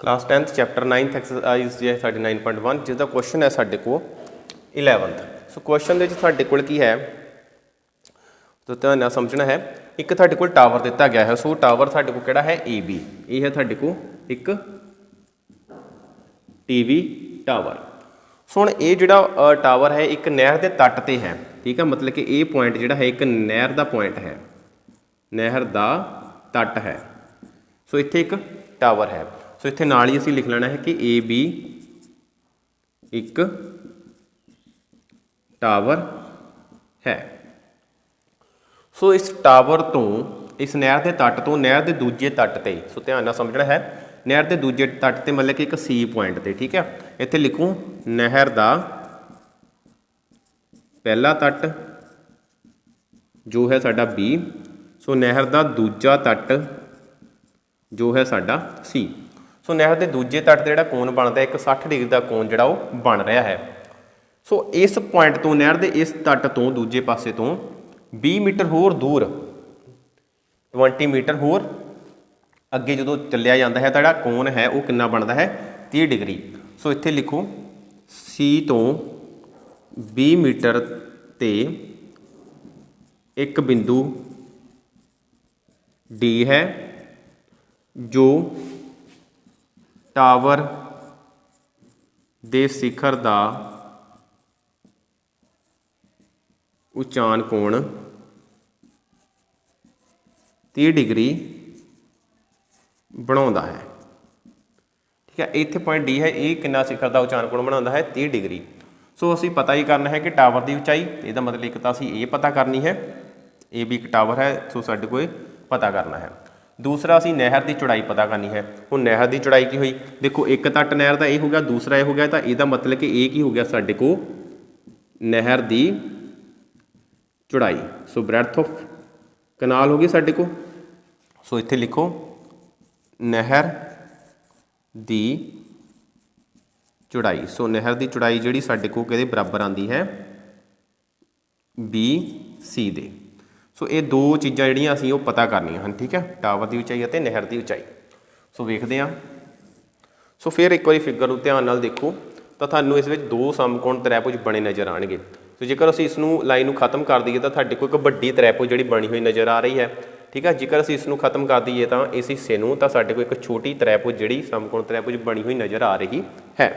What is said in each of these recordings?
Class 10th chapter 9th exercise है 39.1 जिसका question है साढ़े को 11th। सो क्वेश्चन के साढ़े कोल की है तो ध्यान नाल समझना है। एक साढ़े को टावर दिता गया है। सो टावर साढ़े को किहड़ा है ए बी, ये है साढ़े को एक टीवी टावर। सो हुण ये जिहड़ा टावर है एक नहर के तट ते है, ठीक है। मतलब कि ये पॉइंट जिहड़ा है एक नहर का पॉइंट है, नहर का तट है। सो इत्थे एक टावर है। सो इत्थे नाल ही असीं लिख लेना है कि ए बी एक टावर है। सो इस टावर तो इस नहर के तट तो नहर के दूजे तट ते, सो ध्यान नाल समझना है, नहर के दूजे तट ते मतलब कि एक सी पॉइंट ते, ठीक है। इत्थे लिखूँ नहर का पहला तट जो है साडा बी, सो नहर का दूजा तट जो है साडा सी। सो नहर के दूजे तट ते जिहड़ा कोण बनता है एक 60 डिग्री का कोण जिहड़ा वो बन रहा है। सो इस पॉइंट तो नहर के इस तट तो दूजे पासे तो 20 मीटर होर दूर 20 मीटर होर अगे जो चलिया जाता है तो जिहड़ा कोण है वो कितना बनता है 30 डिग्री। सो इत्थे लिखो सी तो 20 मीटर ते एक बिंदु डी है जो टावर दे शिखर का उचान कोण 30 डिग्री बनाउंदा है, ठीक है। इत्थे पॉइंट डी है, ये कितना शिखर का उचान कोण बनाउंदा है 30 डिग्री। सो असीं पता ही करना है कि टावर की उचाई, इसका मतलब एक तो असीं ये पता करनी है, ये भी एक टावर है, सो साडे कोल पता करना है। दूसरा असीं नहर की चौड़ाई पता करनी है। हुण नहर की चौड़ाई की हुई, देखो एक तट नहर का ये हो गया, दूसरा ये हो गया, तो इसका मतलब कि ये की हो गया साडे को नहर की चौड़ाई। सो ब्रैथ ऑफ कनाल हो गई साडे को। सो इत्थे लिखो नहर की चौड़ाई। सो नहर की चौड़ाई जिहड़ी साडे को किहदे बराबर आंदी है बी सी दे। सो ये दो चीज़ां जिहड़ियां असीं वो पता करनियां हैं, ठीक है, टावर की उचाई और नहर की उचाई। सो वेखदे हां। सो फिर एक बार फिगर नूं ध्यान नाल देखो तो तुहानूं इस विच दो समकोण त्रिभुज बने नज़र आउणगे। सो जेकर असीं इसनूं लाइन नूं खत्म कर दईए तो साडे कोल एक वड्डी त्रिभुज जिहड़ी बनी हुई नज़र आ रही है, ठीक है। जेकर असीं इसनूं खत्म कर दईए तो इस हिस्से नूं तो साडे कोल एक छोटी त्रिभुज जिहड़ी समकोण त्रिभुज बनी हुई नज़र आ रही है।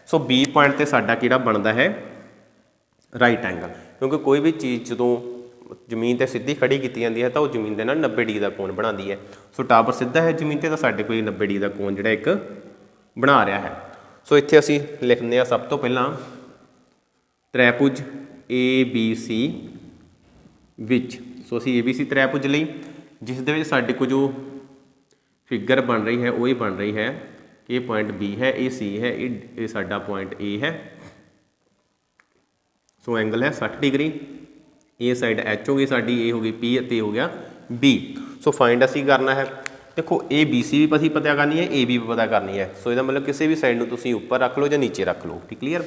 सो बी पॉइंट ते साडा किहड़ा बनदा है राइट एंगल, क्योंकि कोई भी चीज़ जो जमीन ते सीधी खड़ी की जाती है तो वह जमीन के नाल 90 डिग्री का कोण बनाती है। सो टावर सीधा है जमीन ते तो साडे कोल 90 डिग्री का कोण जिहड़ा एक बना रहा है। सो इत्थे असीं लिखते हैं सब तो पहला त्रिभुज ए बी सी विच। सो असीं ए बी सी त्रिभुज लई जिस दे विच साडे को जो फिगर बन रही है वो ही बन रही है कि पॉइंट बी है, ये सी है, ये साडा पॉइंट ए है। सो एंगल है 60 डिग्री। ये साइड एच हो गई साडी, ए हो गई पी, ते हो गया बी। सो फाइंड असीं करना है, देखो ए बी सी भी पता करनी है, ए बी भी पता करनी है। सो इसका मतलब किसी भी साइड में तुसीं उपर रख लो या नीचे रख लो, ठीक क्लीयर।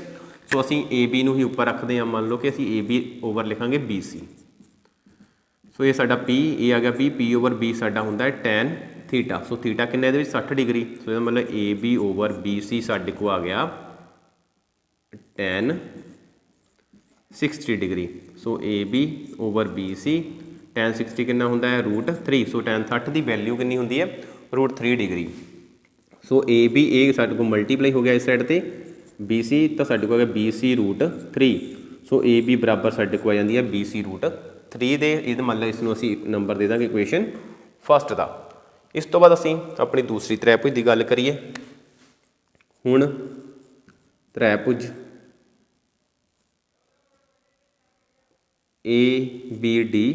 सो असीं ए बी नूं ही उपर रखते हैं, मान लो कि असीं ए बी ओवर लिखांगे बी सी। सो ये साडा पी, ए आ गया पी, पी ओवर बी साडा हुंदा है टैन थीटा। सो थीटा किन्ना इहदे विच 60 डिग्री। सो इसका मतलब A B over B C साडे को आ गया टैन 60 डिग्री। So A B over B C tan 60 कितना होंदा है √3। सो टैन 60 की वैल्यू कितनी होंदी है √3 डिग्री। सो ए बी ए साडे को मल्टीप्लाई हो गया इस साइड ते बी सी, तो साडे को आ गया B C √3। So A B बराबर साडे को आ जाती है बी सी √3 दे। ये मतलब इसनूं असीं नंबर दे देंगे इक्वेशन फस्ट का। इस तो बाद असीं अपनी दूसरी त्रिभुज की गल करिए। हुण त्रिभुज ए बी डी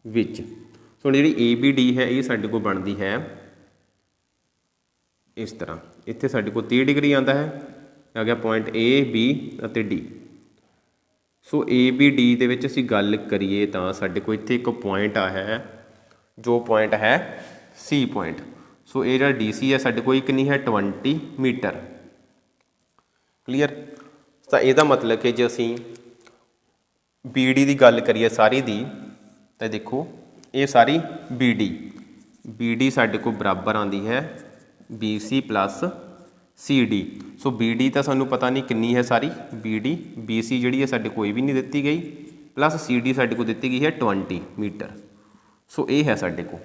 विच। सो जी ए बी डी है ये साडे को बनती है इस तरह। इत्थे साडे को 30 डिग्री आता है, आ गया पॉइंट ए बी और D. So A B D दे विच असीं गल करिए तो साडे को इत्थे एक पॉइंट आ है जो पॉइंट है सी पॉइंट। सो ये जो डी सी है साडे को कितनी है 20 मीटर, क्लीयर। तो यदा मतलब कि जो असीं बी डी की गल करिए सारी दी, तो देखो ये सारी बी डी साडे को बराबर आती है BC प्लस CD। सो BD ਤਾਂ ਸਾਨੂੰ ਪਤਾ ਨਹੀਂ ਕਿੰਨੀ ਹੈ ਸਾਰੀ, BD BC ਜਿਹੜੀ ਹੈ ਸਾਡੇ ਕੋਈ ਵੀ ਨਹੀਂ ਦਿੱਤੀ ਗਈ, प्लस CD ਸਾਡੇ ਕੋਲ ਦਿੱਤੀ ਗਈ ਹੈ 20 मीटर। सो ये है साडे को।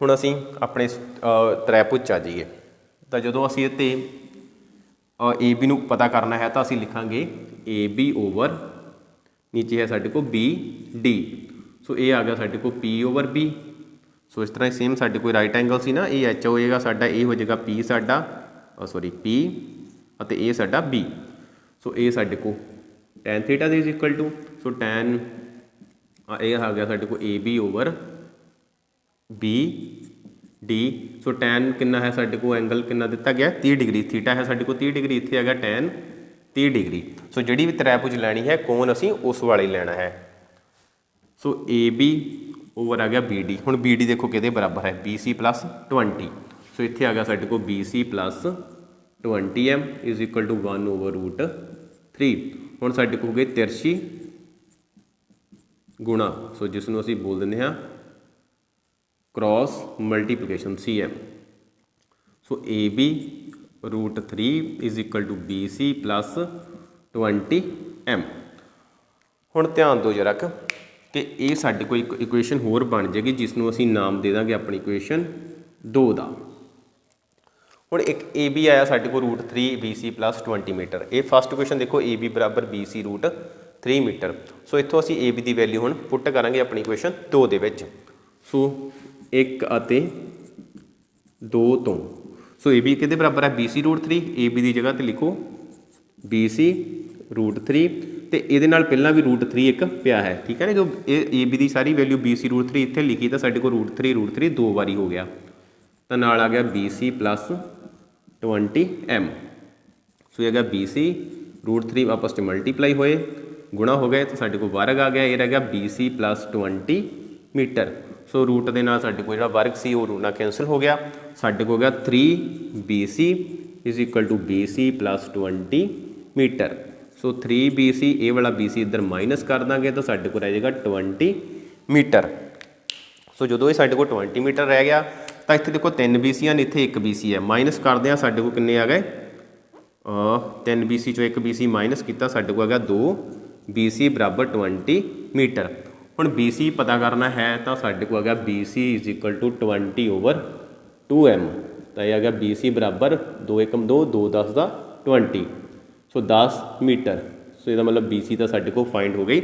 हुण असीं अपने त्रिभुज आ जाइए, तो जो असीं इत्ते AB नूं पता करना है तो असीं लिखांगे AB ओवर नीचे है साडे को BD। सो ये आ गया साडे को P ओवर B। सो इस तरह सेम साडे कोई राइट एंगल सी ना, ये H होएगा साडा, ये हो जाएगा P साडा सॉरी P अते ये साडा B। सो ये साडे को tan थीटा दे is equal to, so tan ये आ गया साडे को AB over BD। So tan कितना है साडे को, एंगल कितना दिता गया 30 डिग्री, थीटा है साडे को 30 डिग्री, इत्थे आ गया टैन 30 डिग्री। सो जिहड़ी भी त्रिभुज लैनी है कोण असीं उस वाले लेना है। सो AB ओवर आ गया BD। हुण BD देखो किहदे बराबर है, BC प्लस 20। सो इत्थे आ गया साडे को BC plus 20M is equal to 1 over root 3। हुण साडे को हो गई तिरछी गुणा, सो जिसनों असीं बोल दिंदे हां cross multiplication CM। So AB root 3 is equal to BC plus 20M। हुण ध्यान दो जरा कि ये साडे कोई एक इक्वेशन होर बन जाएगी जिसनों असीं नाम दे दांगे अपनी इक्वेशन 2 दा। हुण एक AB आया साडे को रूट 3 BC प्लस 20 मीटर। ये फस्ट इक्वेशन देखो AB बराबर BC रूट 3 मीटर। सो इत्थों असीं AB की वैल्यू हुण पुट करांगे अपनी इक्वेशन 2 दे विच। सो 1 अते 2 तो, सो AB किहदे बराबर है BC रूट 3। AB की जगह ते लिखो BC रूट 3, तो ये नाल पहलां भी रूट 3 एक पिया है, ठीक है ना। जो AB की सारी वैल्यू BC रूट 3 इत्थे लिखी तो साडे को रूट 3 2 बारी हो गया, तो नाल आ गया BC प्लस 20M। सो ये गया BC रूट 3 आपस में मल्टीप्लाई होए गुणा हो गए, तो साडे को वर्ग आ गया, ये रह गया BC plus 20 metre. So root के नाल साडे को जिहड़ा वर्ग सी वो रूट नाल कैंसल हो गया, साडे को हो गया 3BC is equal to BC plus 20 metre. So 3BC ये वाला BC इधर माइनस कर देंगे तो साडे को रह जाएगा 20 मीटर। सो जो ये साडे को 20 मीटर रह गया, तो इत्थे देखो 3BC हैं, इत्थे 1BC है, माइनस करते हैं साडे को किन्ने आ गए 3BC चो 1BC माइनस किया, साडे को आ गया 2BC बराबर 20 मीटर। हुण BC पता करना है तो साडे को आ गया BC is equal to 20 over 2M। तो यह आ गया BC बराबर 2 एकम 2 2 10 का 20, सो 10 मीटर। सो इसका मतलब BC तो साडे को फाइंड हो गई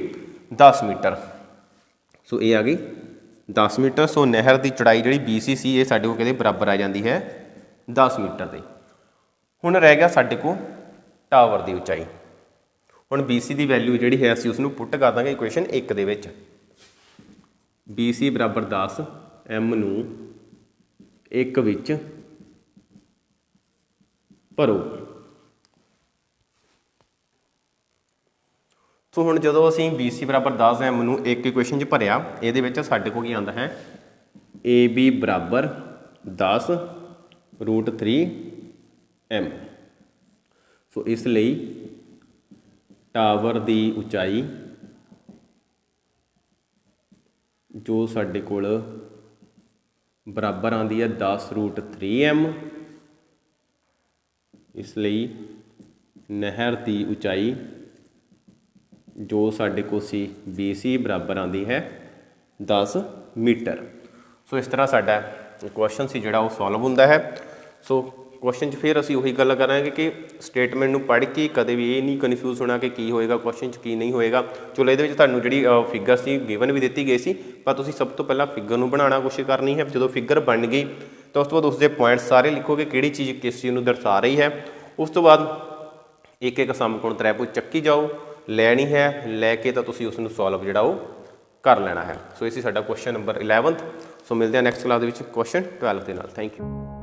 10 मीटर। सो ये आ गई 10 मीटर। सो नहर की चौड़ाई जी BC सी ये साडे को किहदे बराबर आ जाती है 10 मीटर की। हुण रह गया साडे को टावर की उचाई। हुण BC की वैल्यू जी है असीं उसनूं पुट कर देंगे इक्वेशन 1 दे विच। BC बराबर 10 M नूं 1 विच भरो। सो हुण जदों असीं BC बराबर 10 M नूं 1 इक्वेशन च भरिया, इहदे विच साडे कोल की आंदा है AB बराबर 10 रूट 3M। सो इसलिए टावर की उचाई जो साडे कोल बराबर आती है 10 रूट 3M, इसलिए नहर की उचाई जो साडे को सी BC बराबर आती है 10 मीटर। सो इस तरह साडा क्वेश्चन सी जिहड़ा वो सॉल्व हुंदा है। सो क्वेश्चन फिर असीं उही गल करांगे कि स्टेटमेंट नूं पढ़ के कदे भी ये नहीं कन्फ्यूज़ होना कि की होएगा क्वेश्चन की नहीं होएगा। चलो ये तुहानूं जिहड़ी फिगर सी गिवन भी दी गई सी, पर तुसीं सब तो पहला फिगर नूं बनाना कोशिश करनी है। जो फिगर बन गई तो उस तो बाद उसके पॉइंट सारे लिखोगे किहड़ी चीज़ किस चीज़ नूं दर्शा रही है। उस तो बाद एक एक समकोण त्रिभुज चक्की जाओ, लैनी है, लैके तो तुसीं उसनूं सॉल्व जिहड़ा वो कर लेना है। सो इसी साडा क्वेश्चन नंबर 11। सो मिलते हैं next class they which question 12 के नाल। Thank you.